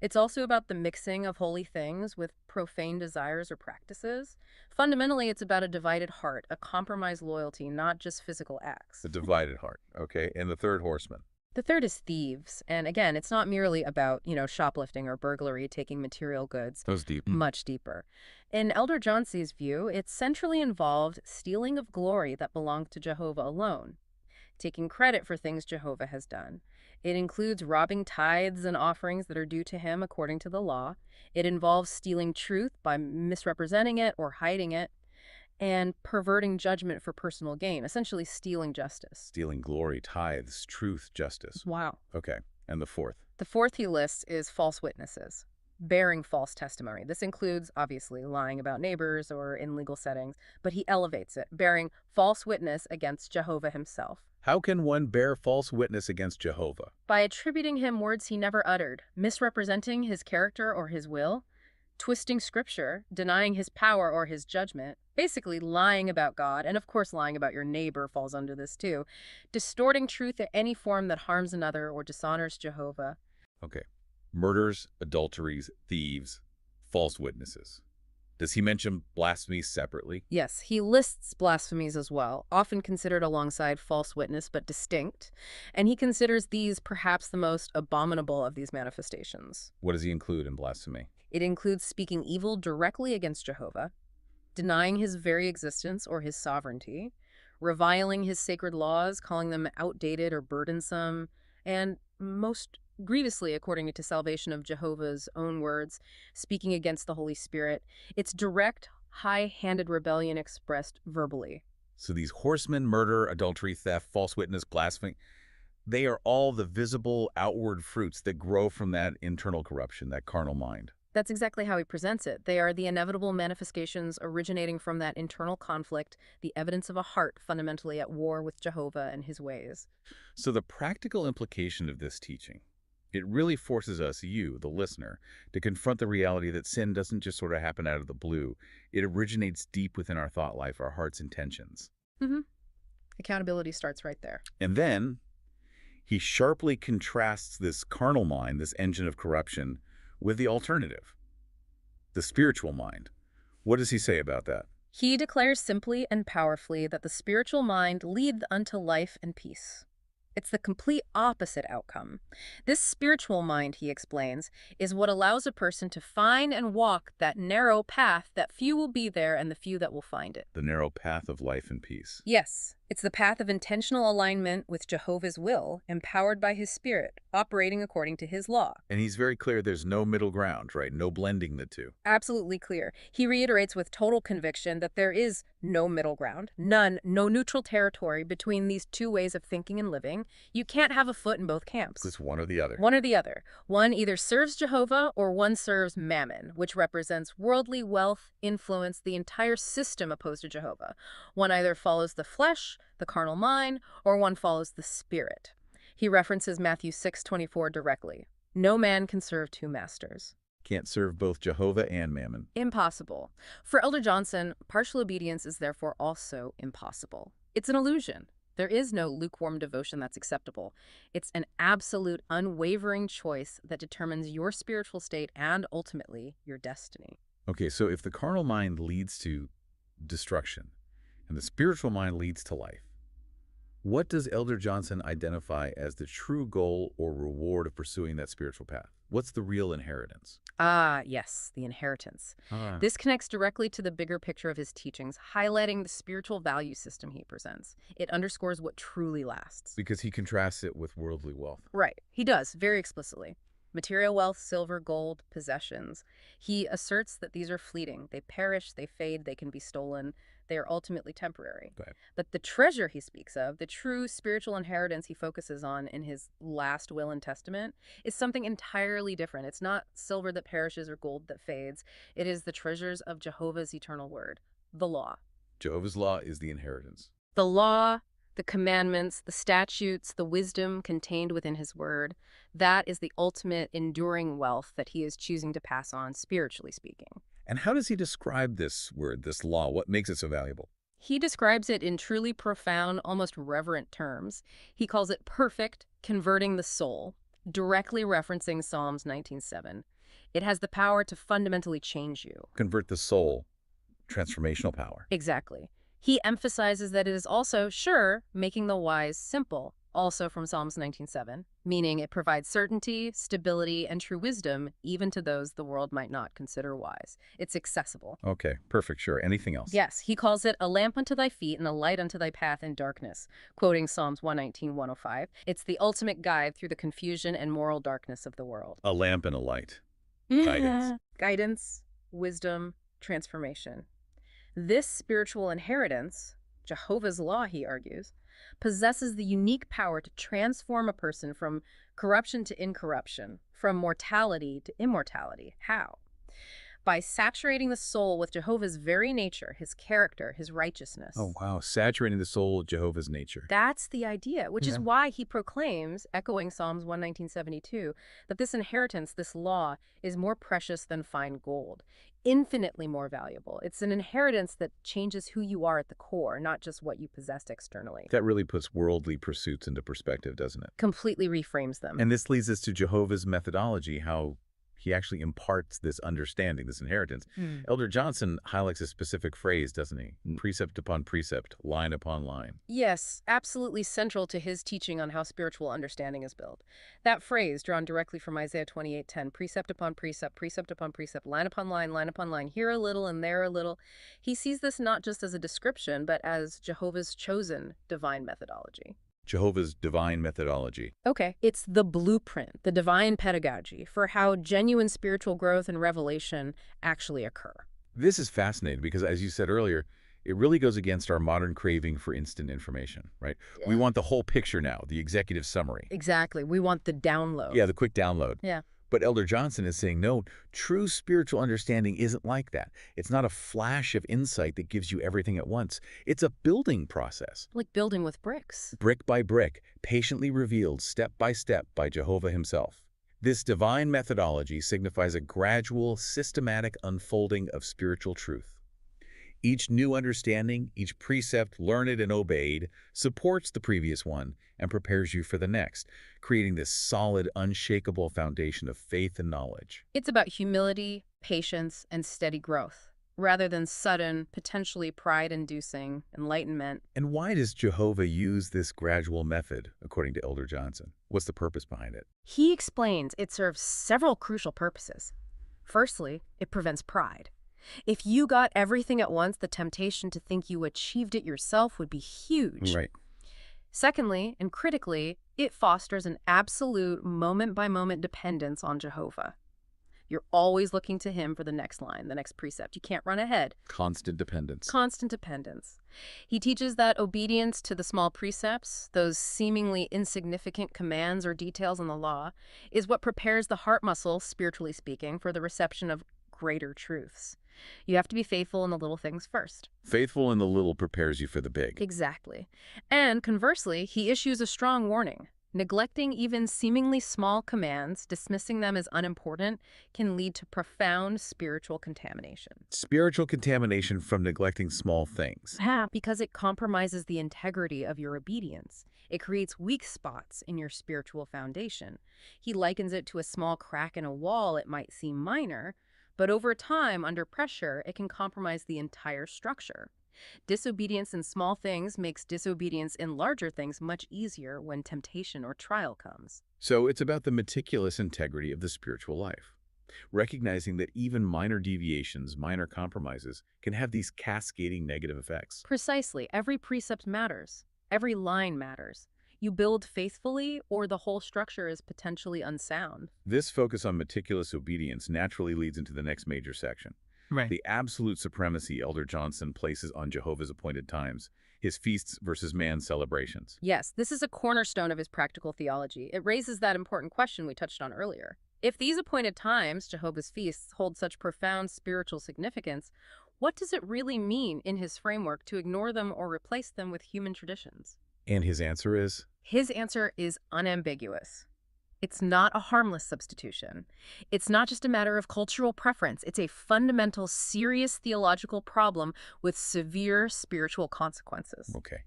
It's also about the mixing of holy things with profane desires or practices. Fundamentally, it's about a divided heart, a compromised loyalty, not just physical acts. The divided heart. Okay, and the third horseman. The third is thieves. And again, it's not merely about, shoplifting or burglary, taking material goods. Those deep. Much deeper. In Elder Johnson's view, it's centrally involved stealing of glory that belonged to Jehovah alone, taking credit for things Jehovah has done. It includes robbing tithes and offerings that are due to him according to the law. It involves stealing truth by misrepresenting it or hiding it, and perverting judgment for personal gain, essentially stealing justice. Stealing glory, tithes, truth, justice. Wow. Okay, and the fourth. The fourth he lists is false witnesses, bearing false testimony. This includes, obviously, lying about neighbors or in legal settings, but he elevates it, bearing false witness against Jehovah himself. How can one bear false witness against Jehovah? By attributing him words he never uttered, misrepresenting his character or his will, twisting scripture, denying his power or his judgment, basically lying about God, and of course lying about your neighbor falls under this too, distorting truth in any form that harms another or dishonors Jehovah. Okay. Murders, adulteries, thieves, false witnesses. Does he mention blasphemy separately? Yes, he lists blasphemies as well, often considered alongside false witness but distinct, and he considers these perhaps the most abominable of these manifestations. What does he include in blasphemy? It includes speaking evil directly against Jehovah, denying his very existence or his sovereignty, reviling his sacred laws, calling them outdated or burdensome, and most grievously, according to Salvation of Jehovah's own words, speaking against the Holy Spirit. It's direct, high-handed rebellion expressed verbally. So these horsemen, murder, adultery, theft, false witness, blasphemy, they are all the visible outward fruits that grow from that internal corruption, that carnal mind. That's exactly how he presents it. They are the inevitable manifestations originating from that internal conflict, the evidence of a heart fundamentally at war with Jehovah and his ways. So the practical implication of this teaching, it really forces us, you, the listener, to confront the reality that sin doesn't just sort of happen out of the blue. It originates deep within our thought life, our heart's intentions. Mm-hmm. Accountability starts right there. And then he sharply contrasts this carnal mind, this engine of corruption, with the alternative, the spiritual mind. What does he say about that? He declares simply and powerfully that the spiritual mind leads unto life and peace. It's the complete opposite outcome. This spiritual mind, he explains, is what allows a person to find and walk that narrow path that few will be there and the few that will find it. The narrow path of life and peace. Yes, it's the path of intentional alignment with Jehovah's will, empowered by his spirit, operating according to his law. And he's very clear there's no middle ground, right? No blending the two. Absolutely clear. He reiterates with total conviction that there is no middle ground, none, no neutral territory between these two ways of thinking and living. You can't have a foot in both camps. It's one or the other. One or the other. One either serves Jehovah or one serves Mammon, which represents worldly wealth, influence, the entire system opposed to Jehovah. One either follows the flesh, the carnal mind, or one follows the spirit. He references Matthew 6:24 directly. No man can serve two masters. Can't serve both Jehovah and Mammon. Impossible. For Elder Johnson, partial obedience is therefore also impossible. It's an illusion. There is no lukewarm devotion that's acceptable. It's an absolute, unwavering choice that determines your spiritual state and, ultimately, your destiny. Okay, so if the carnal mind leads to destruction and the spiritual mind leads to life, what does Elder Johnson identify as the true goal or reward of pursuing that spiritual path? What's the real inheritance? Ah, yes, the inheritance. This connects directly to the bigger picture of his teachings, highlighting the spiritual value system he presents. It underscores what truly lasts. Because he contrasts it with worldly wealth. Right, he does, very explicitly. Material wealth, silver, gold, possessions. He asserts that these are fleeting. They perish, they fade, they can be stolen. They are ultimately temporary. Okay. But the treasure he speaks of, the true spiritual inheritance he focuses on in his last will and testament, is something entirely different. It's not silver that perishes or gold that fades. It is the treasures of Jehovah's eternal word, the law. Jehovah's law is the inheritance. The law, the commandments, the statutes, the wisdom contained within his word, that is the ultimate enduring wealth that he is choosing to pass on, spiritually speaking. And how does he describe this word, this law? What makes it so valuable? He describes it in truly profound, almost reverent terms. He calls it perfect, converting the soul, directly referencing Psalms 19:7. It has the power to fundamentally change you. Convert the soul, transformational power. Exactly. He emphasizes that it is also, sure, making the wise simple, also from Psalms 19:7, meaning it provides certainty, stability, and true wisdom even to those the world might not consider wise. It's accessible. Okay, perfect, sure. Anything else? Yes, he calls it a lamp unto thy feet and a light unto thy path in darkness, quoting Psalms 119:105. It's the ultimate guide through the confusion and moral darkness of the world. A lamp and a light. Guidance. Guidance, wisdom, transformation. This spiritual inheritance, Jehovah's law, he argues, possesses the unique power to transform a person from corruption to incorruption, from mortality to immortality. How? By saturating the soul with Jehovah's very nature, his character, his righteousness. Oh, wow. Saturating the soul with Jehovah's nature. That's the idea, which is why he proclaims, echoing Psalms 119:72, that this inheritance, this law, is more precious than fine gold, infinitely more valuable. It's an inheritance that changes who you are at the core, not just what you possessed externally. That really puts worldly pursuits into perspective, doesn't it? Completely reframes them. And this leads us to Jehovah's methodology, how He actually imparts this understanding, this inheritance. Hmm. Elder Johnson highlights a specific phrase, doesn't he? Precept upon precept, line upon line. Yes, absolutely central to his teaching on how spiritual understanding is built. That phrase, drawn directly from Isaiah 28:10, precept upon precept, line upon line, here a little and there a little. He sees this not just as a description, but as Jehovah's chosen divine methodology. Jehovah's divine methodology. Okay, it's the blueprint, the divine pedagogy for how genuine spiritual growth and revelation actually occur. This is fascinating because, as you said earlier, it really goes against our modern craving for instant information, right? We want the whole picture now, the executive summary. Exactly. We want the download. Yeah, the quick download. Yeah. But Elder Johnson is saying, no, true spiritual understanding isn't like that. It's not a flash of insight that gives you everything at once. It's a building process. Like building with bricks. Brick by brick, patiently revealed step by Jehovah himself. This divine methodology signifies a gradual, systematic unfolding of spiritual truth. Each new understanding, each precept learned and obeyed, supports the previous one and prepares you for the next, creating this solid, unshakable foundation of faith and knowledge. It's about humility, patience, and steady growth, rather than sudden, potentially pride-inducing enlightenment. And why does Jehovah use this gradual method, according to Elder Johnson? What's the purpose behind it? He explains it serves several crucial purposes. Firstly, it prevents pride. If you got everything at once, the temptation to think you achieved it yourself would be huge. Right. Secondly, and critically, it fosters an absolute moment-by-moment dependence on Jehovah. You're always looking to him for the next line, the next precept. You can't run ahead. Constant dependence. Constant dependence. He teaches that obedience to the small precepts, those seemingly insignificant commands or details in the law, is what prepares the heart muscle, spiritually speaking, for the reception of greater truths. You have to be faithful in the little things first. Faithful in the little prepares you for the big. Exactly. And conversely, he issues a strong warning. Neglecting even seemingly small commands, dismissing them as unimportant, can lead to profound spiritual contamination. Spiritual contamination from neglecting small things. Because it compromises the integrity of your obedience. It creates weak spots in your spiritual foundation. He likens it to a small crack in a wall. It might seem minor, but over time, under pressure, it can compromise the entire structure. Disobedience in small things makes disobedience in larger things much easier when temptation or trial comes. So it's about the meticulous integrity of the spiritual life. Recognizing that even minor deviations, minor compromises, can have these cascading negative effects. Precisely. Every precept matters. Every line matters. You build faithfully, or the whole structure is potentially unsound. This focus on meticulous obedience naturally leads into the next major section. Right. The absolute supremacy Elder Johnson places on Jehovah's appointed times, his feasts versus man's celebrations. Yes, this is a cornerstone of his practical theology. It raises that important question we touched on earlier. If these appointed times, Jehovah's feasts, hold such profound spiritual significance, what does it really mean in his framework to ignore them or replace them with human traditions? And his answer is? His answer is unambiguous. It's not a harmless substitution. It's not just a matter of cultural preference. It's a fundamental, serious theological problem with severe spiritual consequences. Okay.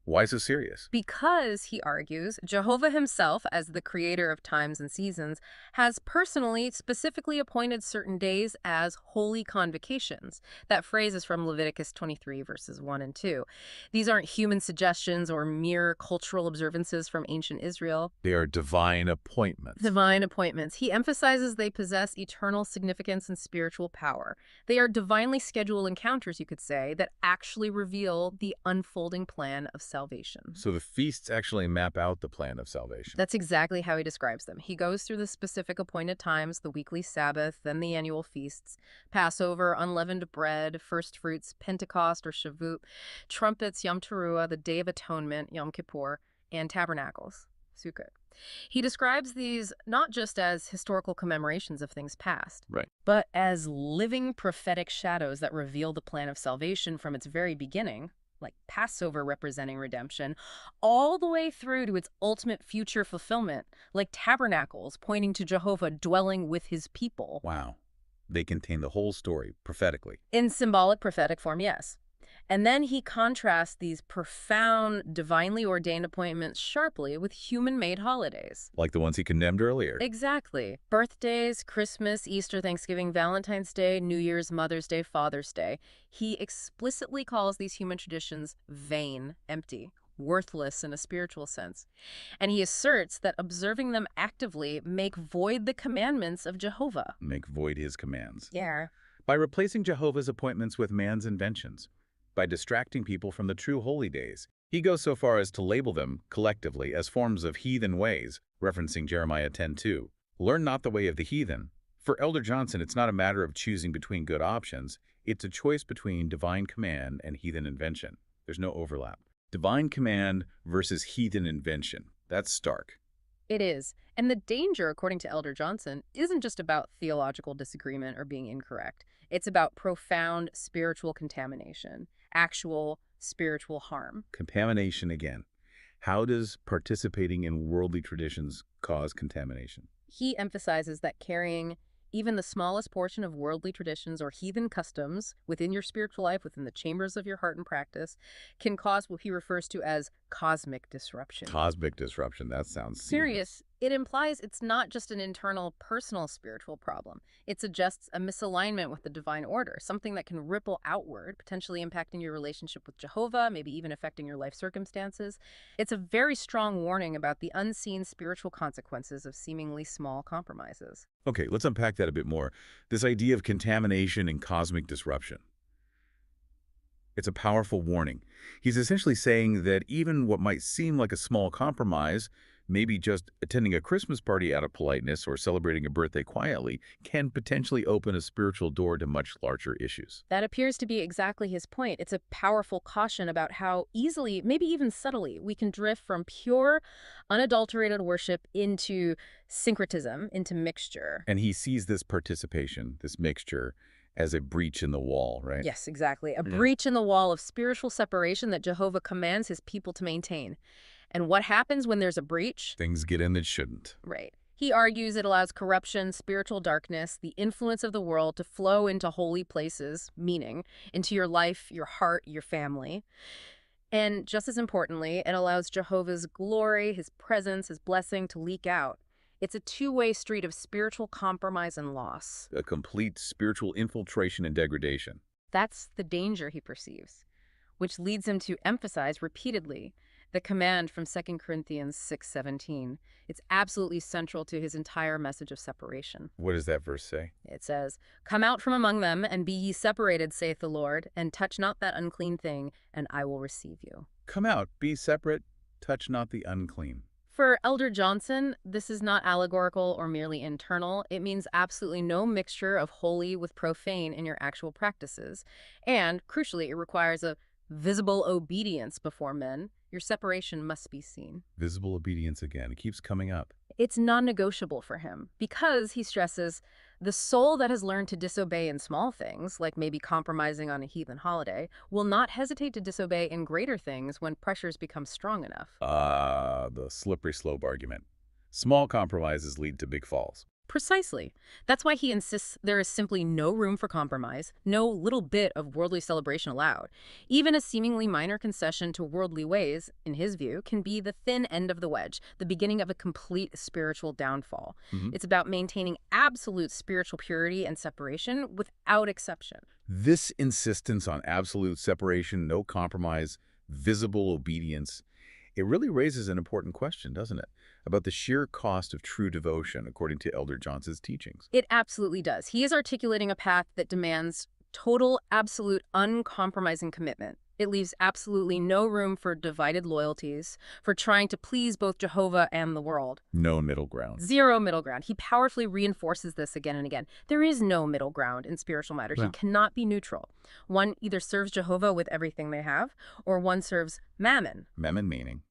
Why so serious? Because, he argues, Jehovah himself, as the creator of times and seasons, has personally, specifically appointed certain days as holy convocations. That phrase is from Leviticus 23, verses 1 and 2. These aren't human suggestions or mere cultural observances from ancient Israel. They are divine appointments. Divine appointments. He emphasizes they possess eternal significance and spiritual power. They are divinely scheduled encounters, you could say, that actually reveal the unfolding plan of salvation. So the feasts actually map out the plan of salvation. That's exactly how he describes them. He goes through the specific appointed times, the weekly Sabbath, then the annual feasts, Passover, unleavened bread, first fruits, Pentecost or Shavuot, trumpets, Yom Teruah, the Day of Atonement, Yom Kippur, and tabernacles, Sukkot. He describes these not just as historical commemorations of things past, Right. but as living prophetic shadows that reveal the plan of salvation from its very beginning, like Passover representing redemption, all the way through to its ultimate future fulfillment, like tabernacles pointing to Jehovah dwelling with his people. Wow. They contain the whole story prophetically. In symbolic prophetic form, yes. And then he contrasts these profound, divinely ordained appointments sharply with human-made holidays. Like the ones he condemned earlier. Exactly. Birthdays, Christmas, Easter, Thanksgiving, Valentine's Day, New Year's, Mother's Day, Father's Day. He explicitly calls these human traditions vain, empty, worthless in a spiritual sense. And he asserts that observing them actively make void the commandments of Jehovah. Make void his commands. Yeah. By replacing Jehovah's appointments with man's inventions. By distracting people from the true holy days. He goes so far as to label them, collectively, as forms of heathen ways, referencing Jeremiah 10:2. Learn not the way of the heathen. For Elder Johnson, it's not a matter of choosing between good options. It's a choice between divine command and heathen invention. There's no overlap. Divine command versus heathen invention. That's stark. It is. And the danger, according to Elder Johnson, isn't just about theological disagreement or being incorrect. It's about profound spiritual contamination, actual spiritual harm. Contamination again. How does participating in worldly traditions cause contamination? He emphasizes that carrying even the smallest portion of worldly traditions or heathen customs within your spiritual life, within the chambers of your heart and practice, can cause what he refers to as cosmic disruption. Cosmic disruption. That sounds Serious. It implies it's not just an internal, personal spiritual problem. It suggests a misalignment with the divine order, something that can ripple outward, potentially impacting your relationship with Jehovah, maybe even affecting your life circumstances. It's a very strong warning about the unseen spiritual consequences of seemingly small compromises. Okay, let's unpack that a bit more. This idea of contamination and cosmic disruption. It's a powerful warning. He's essentially saying that even what might seem like a small compromise, maybe just attending a Christmas party out of politeness or celebrating a birthday quietly, can potentially open a spiritual door to much larger issues. That appears to be exactly his point. It's a powerful caution about how easily, maybe even subtly, we can drift from pure, unadulterated worship into syncretism, into mixture. And he sees this participation, this mixture, as a breach in the wall, right? Yes, exactly. A breach in the wall of spiritual separation that Jehovah commands his people to maintain. And what happens when there's a breach? Things get in that shouldn't. Right. He argues it allows corruption, spiritual darkness, the influence of the world to flow into holy places, meaning into your life, your heart, your family. And just as importantly, it allows Jehovah's glory, his presence, his blessing to leak out. It's a two-way street of spiritual compromise and loss. A complete spiritual infiltration and degradation. That's the danger he perceives, which leads him to emphasize repeatedly the command from 2 Corinthians 6:17. It's absolutely central to his entire message of separation. What does that verse say? It says, "Come out from among them, and be ye separated, saith the Lord, and touch not that unclean thing, and I will receive you." Come out, be separate, touch not the unclean. For Elder Johnson, this is not allegorical or merely internal. It means absolutely no mixture of holy with profane in your actual practices. And, crucially, it requires a visible obedience before men. Your separation must be seen. Visible obedience again. It keeps coming up. It's non-negotiable for him because, he stresses, the soul that has learned to disobey in small things, like maybe compromising on a heathen holiday, will not hesitate to disobey in greater things when pressures become strong enough. The slippery slope argument. Small compromises lead to big falls. Precisely. That's why he insists there is simply no room for compromise, no little bit of worldly celebration allowed. Even a seemingly minor concession to worldly ways, in his view, can be the thin end of the wedge, the beginning of a complete spiritual downfall. It's about maintaining absolute spiritual purity and separation without exception. This insistence on absolute separation, no compromise, visible obedience, it really raises an important question, doesn't it? About the sheer cost of true devotion, according to Elder Johnson's teachings. It absolutely does. He is articulating a path that demands total, absolute, uncompromising commitment. It leaves absolutely no room for divided loyalties, for trying to please both Jehovah and the world. No middle ground. Zero middle ground. He powerfully reinforces this again and again. There is no middle ground in spiritual matters. Yeah. You cannot be neutral. One either serves Jehovah with everything they have, or one serves mammon. Mammon meaning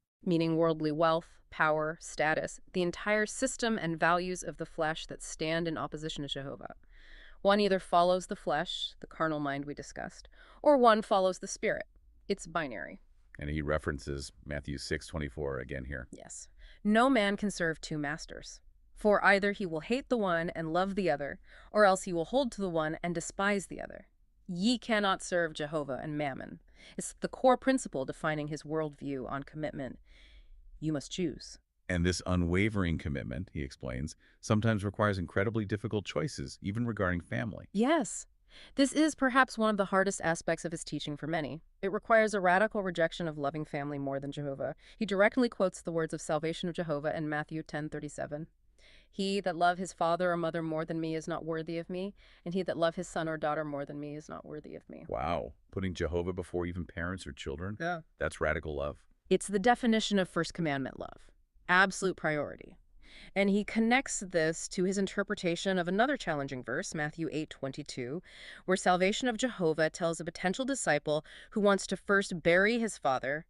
Worldly wealth, power, status, the entire system and values of the flesh that stand in opposition to Jehovah. One either follows the flesh, the carnal mind we discussed, or one follows the spirit. It's binary. And he references Matthew 6:24 again here. Yes. No man can serve two masters. For either he will hate the one and love the other, or else he will hold to the one and despise the other. Ye cannot serve Jehovah and mammon. It's the core principle defining his worldview on commitment. You must choose. And this unwavering commitment, he explains, sometimes requires incredibly difficult choices, even regarding family. Yes. This is perhaps one of the hardest aspects of his teaching for many. It requires a radical rejection of loving family more than Jehovah. He directly quotes the words of salvation of Jehovah in Matthew 10:37. He that love his father or mother more than me is not worthy of me, and he that love his son or daughter more than me is not worthy of me. Wow. Putting Jehovah before even parents or children? Yeah. That's radical love. It's the definition of first commandment love. Absolute priority. And he connects this to his interpretation of another challenging verse, Matthew 8:22, where salvation of Jehovah tells a potential disciple who wants to first bury his father,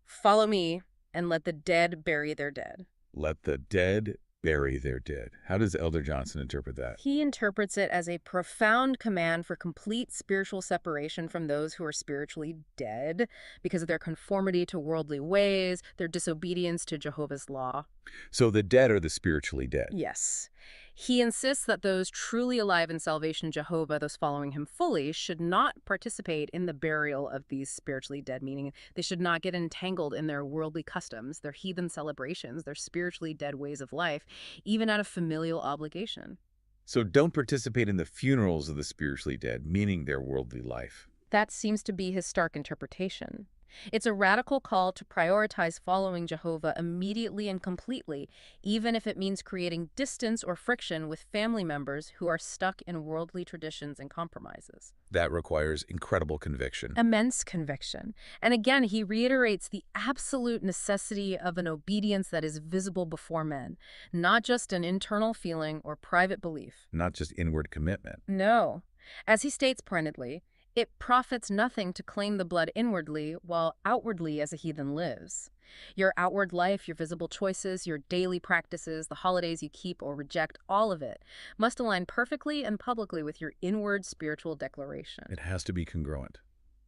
follow me and let the dead bury their dead. Let the dead bury their dead. How does Elder Johnson interpret that? He interprets it as a profound command for complete spiritual separation from those who are spiritually dead because of their conformity to worldly ways, their disobedience to Jehovah's law. So the dead are the spiritually dead. Yes. He insists that those truly alive in salvation Jehovah, those following him fully, should not participate in the burial of these spiritually dead, meaning they should not get entangled in their worldly customs, their heathen celebrations, their spiritually dead ways of life, even out of familial obligation. So don't participate in the funerals of the spiritually dead, meaning their worldly life. That seems to be his stark interpretation. It's a radical call to prioritize following Jehovah immediately and completely, even if it means creating distance or friction with family members who are stuck in worldly traditions and compromises. That requires incredible conviction. Immense conviction. And again, he reiterates the absolute necessity of an obedience that is visible before men, not just an internal feeling or private belief. Not just inward commitment. No. As he states pointedly, it profits nothing to claim the blood inwardly while outwardly as a heathen lives. Your outward life, your visible choices, your daily practices, the holidays you keep or reject, all of it must align perfectly and publicly with your inward spiritual declaration. It has to be congruent,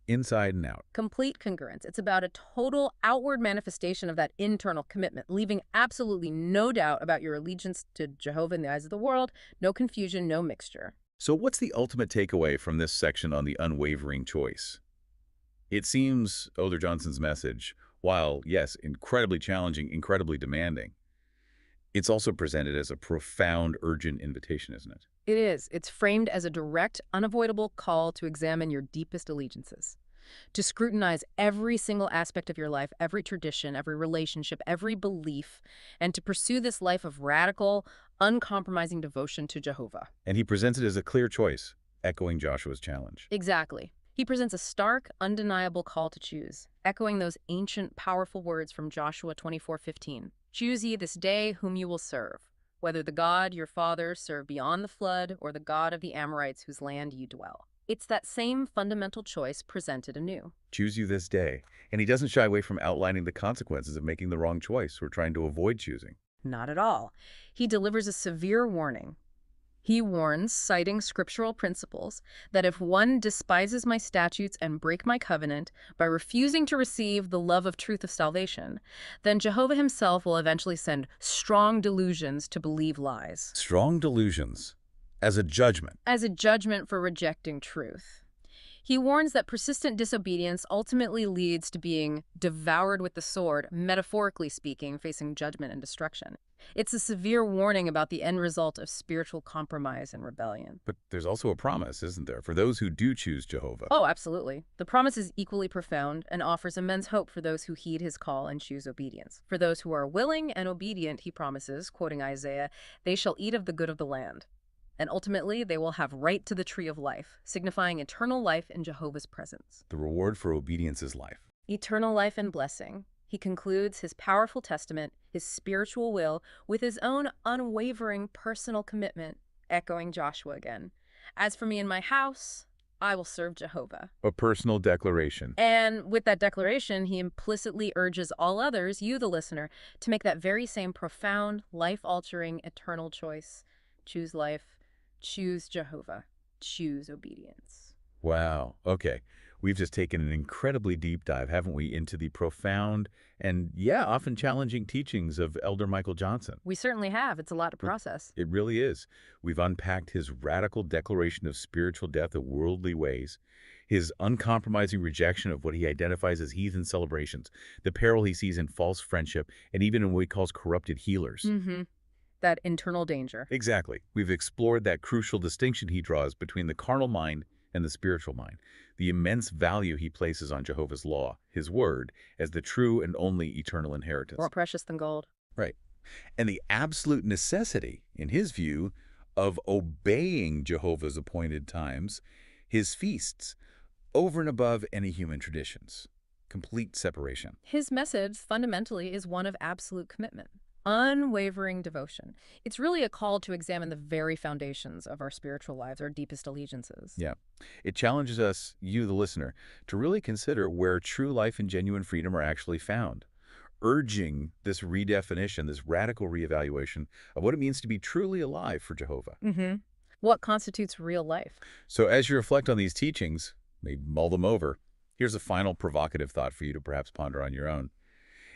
inside and out. Complete congruence. It's about a total outward manifestation of that internal commitment, leaving absolutely no doubt about your allegiance to Jehovah in the eyes of the world, no confusion, no mixture. So what's the ultimate takeaway from this section on the unwavering choice? It seems Elder Johnson's message, while, yes, incredibly challenging, incredibly demanding, it's also presented as a profound, urgent invitation, isn't it? It is. It's framed as a direct, unavoidable call to examine your deepest allegiances, to scrutinize every single aspect of your life, every tradition, every relationship, every belief, and to pursue this life of radical, uncompromising devotion to Jehovah. And he presents it as a clear choice, echoing Joshua's challenge. Exactly. He presents a stark, undeniable call to choose, echoing those ancient, powerful words from Joshua 24:15. Choose ye this day whom you will serve, whether the God your fathers served beyond the flood or the God of the Amorites whose land you dwell. It's that same fundamental choice presented anew. Choose you this day. And he doesn't shy away from outlining the consequences of making the wrong choice or trying to avoid choosing. Not at all. He delivers a severe warning. He warns, citing scriptural principles, that if one despises my statutes and break my covenant by refusing to receive the love of truth of salvation, then Jehovah himself will eventually send strong delusions to believe lies. Strong delusions as a judgment. As a judgment for rejecting truth. He warns that persistent disobedience ultimately leads to being devoured with the sword, metaphorically speaking, facing judgment and destruction. It's a severe warning about the end result of spiritual compromise and rebellion. But there's also a promise, isn't there, for those who do choose Jehovah? Oh, absolutely. The promise is equally profound and offers immense hope for those who heed his call and choose obedience. For those who are willing and obedient, he promises, quoting Isaiah, they shall eat of the good of the land. And ultimately, they will have right to the tree of life, signifying eternal life in Jehovah's presence. The reward for obedience is life. Eternal life and blessing. He concludes his powerful testament, his spiritual will, with his own unwavering personal commitment, echoing Joshua again. As for me and my house, I will serve Jehovah. A personal declaration. And with that declaration, he implicitly urges all others, you the listener, to make that very same profound, life-altering, eternal choice. Choose life. Choose Jehovah. Choose obedience. Wow. Okay. We've just taken an incredibly deep dive, haven't we, into the profound and, yeah, often challenging teachings of Elder Michael Johnson. We certainly have. It's a lot to process. It really is. We've unpacked his radical declaration of spiritual death of worldly ways, His uncompromising rejection of what he identifies as heathen celebrations, the peril he sees in false friendship, and even in what he calls corrupted healers. Mm-hmm. That internal danger. Exactly. We've explored that crucial distinction he draws between the carnal mind and the spiritual mind, the immense value he places on Jehovah's law, his word, as the true and only eternal inheritance. More precious than gold. Right. And the absolute necessity, in his view, of obeying Jehovah's appointed times, his feasts, over and above any human traditions. Complete separation. His message, fundamentally, is one of absolute commitment. Unwavering devotion. It's really a call to examine the very foundations of our spiritual lives, our deepest allegiances. Yeah. It challenges us, you the listener, to really consider where true life and genuine freedom are actually found, urging this redefinition, this radical reevaluation of what it means to be truly alive for Jehovah. Mm-hmm. What constitutes real life? So as you reflect on these teachings, maybe mull them over, here's a final provocative thought for you to perhaps ponder on your own.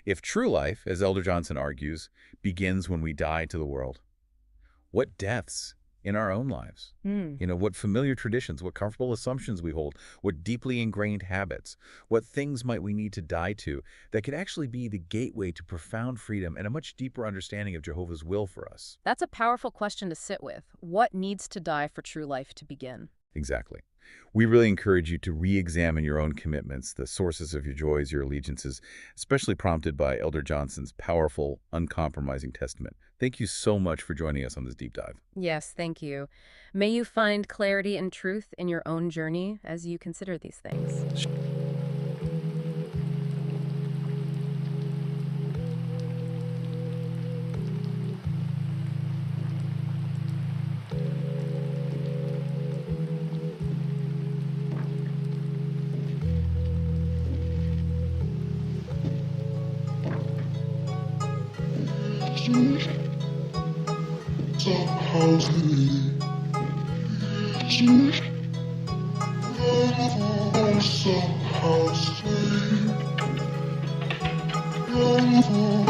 If true life, as Elder Johnson argues, begins when we die to the world, what deaths in our own lives? What familiar traditions, what comfortable assumptions we hold, what deeply ingrained habits, what things might we need to die to that could actually be the gateway to profound freedom and a much deeper understanding of Jehovah's will for us? That's a powerful question to sit with. What needs to die for true life to begin? Exactly. We really encourage you to re-examine your own commitments, the sources of your joys, your allegiances, especially prompted by Elder Johnson's powerful, uncompromising testament. Thank you so much for joining us on this deep dive. Yes, thank you. May you find clarity and truth in your own journey as you consider these things. Somehow